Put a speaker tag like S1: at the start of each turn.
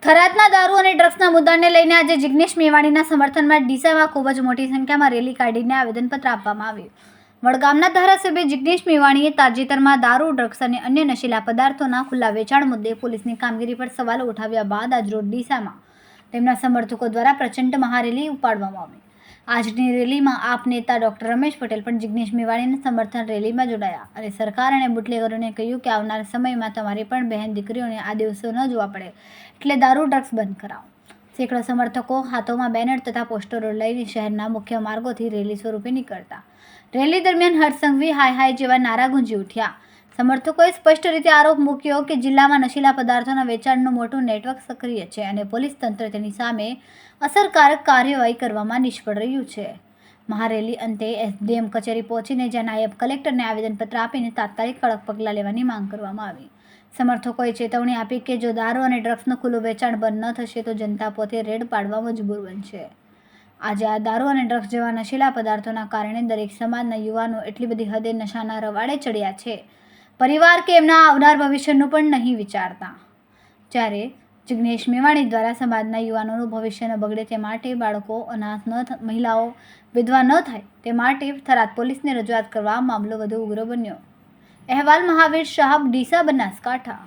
S1: થરાદના દારૂ અને ડ્રગ્સના મુદ્દાને લઈને આજે જિગ્નેશ મેવાણીના સમર્થનમાં ડીસામાં ખૂબ જ મોટી સંખ્યામાં રેલી કાઢીને આવેદનપત્ર આપવામાં આવ્યું. વડગામના ધારાસભ્ય જિગ્નેશ મેવાણીએ તાજેતરમાં દારૂ, ડ્રગ્સ અને અન્ય નશીલા પદાર્થોના ખુલ્લા વેચાણ મુદ્દે પોલીસની કામગીરી પર સવાલો ઉઠાવ્યા બાદ આજરોજ ડીસામાં તેમના સમર્થકો દ્વારા પ્રચંડ મહારેલી ઉપાડવામાં આવી. આજની રેલીમાં આપ નેતા ડોક્ટર રમેશ પટેલ પણ જિગ્નેશ મેવાણીના સમર્થન રેલીમાં જોડાયા અને સરકાર અને બુટલેગરોને કહ્યું કે આવનારા સમયમાં તમારી પણ બહેન દીકરીઓને આ દિવસો ન જોવા પડે એટલે દારૂ, ડ્રગ્સ બંધ કરાવો. સેંકડો સમર્થકો હાથોમાં બેનર તથા પોસ્ટરો લઈને શહેરના મુખ્ય માર્ગોથી રેલી સ્વરૂપે નીકળતા. રેલી દરમિયાન હરસંઘવી, હાય હાય જેવા નારા ગુંજી ઉઠ્યા. સમર્થકોએ સ્પષ્ટ રીતે આરોપ મૂક્યો કે જિલ્લામાં નશીલા પદાર્થોના વેચાણનું મોટું નેટવર્ક સક્રિય છે અને પોલીસ તંત્ર તેની સામે અસરકારક કાર્યવાહી કરવામાં નિષ્ફળ રહ્યું છે. મહારેલી અંતે એસડીએમ કચેરી પહોંચીને જ્યાં નાયબ કલેક્ટરને આવેદનપત્ર આપીને તાત્કાલિક કડક પગલાં લેવાની માંગ કરવામાં આવી. સમર્થકોએ ચેતવણી આપી કે જો દારૂ અને ડ્રગ્સનું ખુલ્લું વેચાણ બંધ ન થશે તો જનતા પોતે રેડ પાડવા મજબૂર બનશે. આજે આ દારૂ અને ડ્રગ્સ જેવા નશીલા પદાર્થોના કારણે દરેક સમાજના યુવાનો એટલી બધી હદે નશાના રવાડે ચડ્યા છે, પરિવાર કે એમના આવનાર ભવિષ્યનું પણ નહીં વિચારતા. જ્યારે જિગ્નેશ મેવાણી દ્વારા સમાજના યુવાનોનું ભવિષ્ય ન બગડે તે માટે, બાળકો અનાથ મહિલાઓ વિધવા ન થાય તે માટે થરાદ પોલીસને રજૂઆત કરવા મામલો વધુ ઉગ્ર બન્યો. અહેવાલ મહાવીર શાહ, ડીસા, બનાસકાંઠા.